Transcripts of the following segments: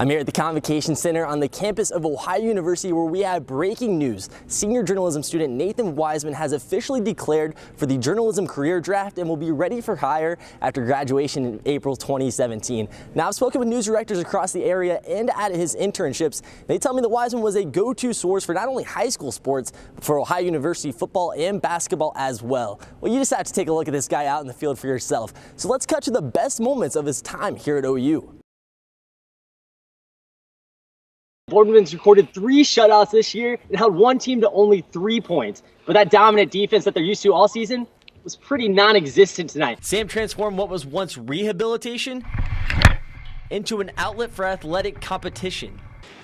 I'm here at the Convocation Center on the campus of Ohio University, where we have breaking news. Senior journalism student Nathan Wiseman has officially declared for the journalism career draft and will be ready for hire after graduation in April 2017. Now, I've spoken with news directors across the area and at his internships. They tell me that Wiseman was a go-to source for not only high school sports, but for Ohio University football and basketball as well. Well, you just have to take a look at this guy out in the field for yourself. So let's cut to the best moments of his time here at OU. Boardman's recorded 3 shutouts this year and held one team to only 3 points. But that dominant defense that they're used to all season was pretty non-existent tonight. Sam transformed what was once rehabilitation into an outlet for athletic competition.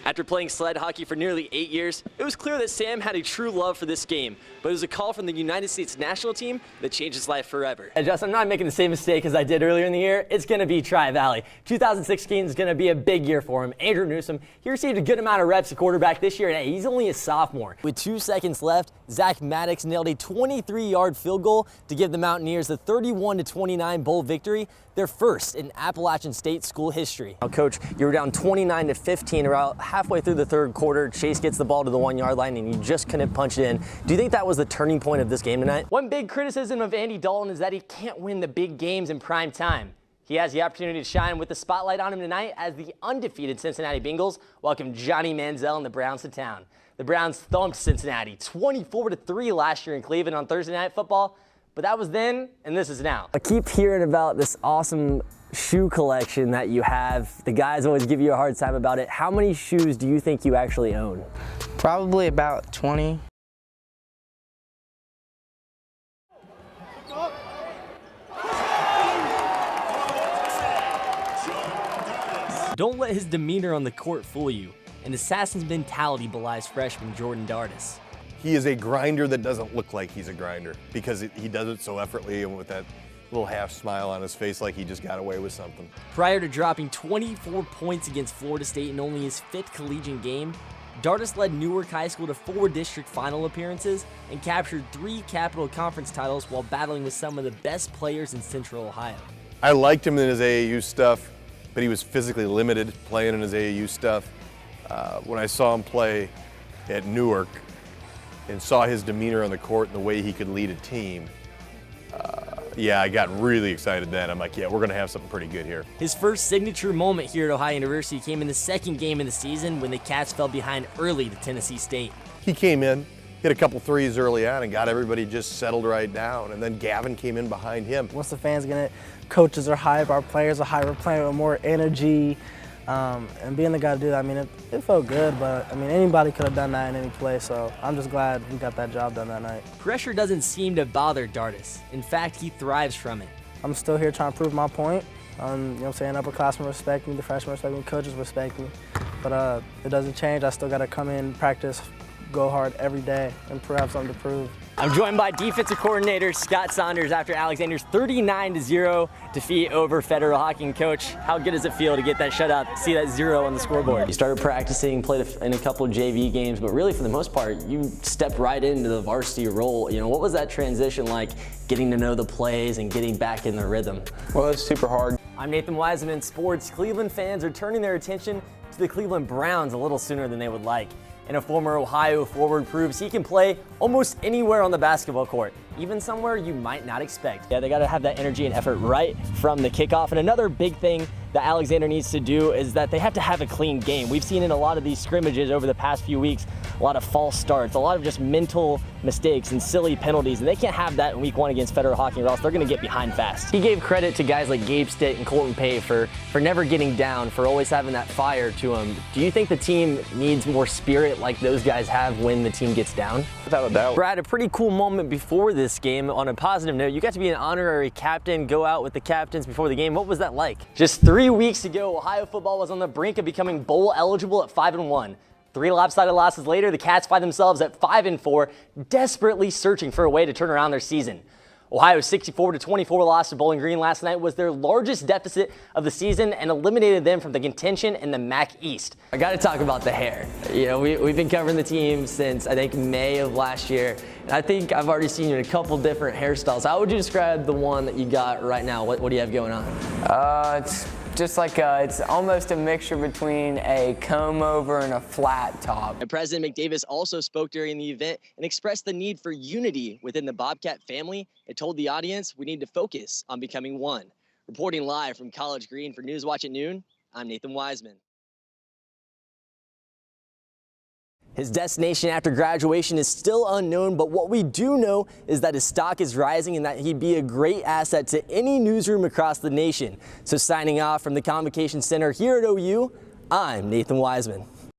After playing sled hockey for nearly 8 years, it was clear that Sam had a true love for this game, but it was a call from the United States national team that changed his life forever. And Justin, I'm not making the same mistake as I did earlier in the year. It's going to be Tri-Valley. 2016 is going to be a big year for him. Andrew Newsom, he received a good amount of reps at quarterback this year, and he's only a sophomore. With 2 seconds left, Zach Maddox nailed a 23-yard field goal to give the Mountaineers the 31-29 bowl victory, their first in Appalachian State school history. Now, Coach, you were down 29-15 around halfway through the third quarter. Chase gets the ball to the 1-yard line and you just couldn't punch it in. Do you think that was the turning point of this game tonight? One big criticism of Andy Dalton is that he can't win the big games in prime time. He has the opportunity to shine with the spotlight on him tonight as the undefeated Cincinnati Bengals welcome Johnny Manziel and the Browns to town. The Browns thumped Cincinnati 24-3 last year in Cleveland on Thursday Night Football, but that was then and this is now. I keep hearing about this awesome shoe collection that you have. The guys always give you a hard time about it. How many shoes do you think you actually own? Probably about 20. Don't let his demeanor on the court fool you. An assassin's mentality belies freshman Jordan Dardis. He is a grinder that doesn't look like he's a grinder because he does it so effortlessly and with that little half smile on his face like he just got away with something. Prior to dropping 24 points against Florida State in only his 5th collegiate game, Dardis led Newark High School to 4 district final appearances and captured 3 Capital Conference titles while battling with some of the best players in Central Ohio. I liked him in his AAU stuff, but he was physically limited playing in his AAU stuff. When I saw him play at Newark and saw his demeanor on the court and the way he could lead a team, yeah, I got really excited then. I'm like, yeah, we're going to have something pretty good here. His first signature moment here at Ohio University came in the 2nd game of the season when the Cats fell behind early to Tennessee State. He came in, hit a couple threes early on and got everybody just settled right down, and then Gavin came in behind him. Once the fans get it, coaches are hype, our players are hype, we're playing with more energy. And being the guy to do that, I mean, it felt good, but I mean, anybody could have done that in any play, so I'm just glad we got that job done that night. Pressure doesn't seem to bother Dardis. In fact, he thrives from it. I'm still here trying to prove my point. You know what I'm saying? Upperclassmen respect me, the freshmen respect me, coaches respect me. But it doesn't change. I still got to come in, practice, go hard every day, and have something to prove. I'm joined by defensive coordinator Scott Saunders after Alexander's 39-0 defeat over Federal Hockey. Coach, how good does it feel to get that shutout, see that 0 on the scoreboard? You started practicing, played in a couple of JV games, but really for the most part, you stepped right into the varsity role. You know, what was that transition like, getting to know the plays and getting back in the rhythm? Well, it's super hard. I'm Nathan Wiseman. Sports Cleveland fans are turning their attention to the Cleveland Browns a little sooner than they would like. And a former Ohio forward proves he can play almost anywhere on the basketball court, even somewhere you might not expect. Yeah, they got to have that energy and effort right from the kickoff. And another big thing that Alexander needs to do is that they have to have a clean game. We've seen in a lot of these scrimmages over the past few weeks, a lot of false starts, a lot of just mental mistakes and silly penalties, and they can't have that in week 1 against Federal Hockey or else they're going to get behind fast. He gave credit to guys like Gabe Stitt and Colton Pay for never getting down, for always having that fire to them. Do you think the team needs more spirit like those guys have when the team gets down? Without a doubt. Brad, a pretty cool moment before this game. On a positive note, you got to be an honorary captain, go out with the captains before the game. What was that like? Just 3 weeks ago, Ohio football was on the brink of becoming bowl eligible at 5-1. 3 lopsided losses later, the Cats find themselves at 5-4, desperately searching for a way to turn around their season. Ohio's 64-24 loss to Bowling Green last night was their largest deficit of the season and eliminated them from the contention in the MAC East. I got to talk about the hair. You know, we've been covering the team since, I think, May of last year. And I think I've already seen you in a couple different hairstyles. How would you describe the one that you got right now? What do you have going on? It's Just like it's almost a mixture between a comb over and a flat top. And President McDavis also spoke during the event and expressed the need for unity within the Bobcat family and told the audience we need to focus on becoming one. Reporting live from College Green for Newswatch at noon, I'm Nathan Wiseman. His destination after graduation is still unknown, but what we do know is that his stock is rising and that he'd be a great asset to any newsroom across the nation. So signing off from the Convocation Center here at OU, I'm Nathan Wiseman.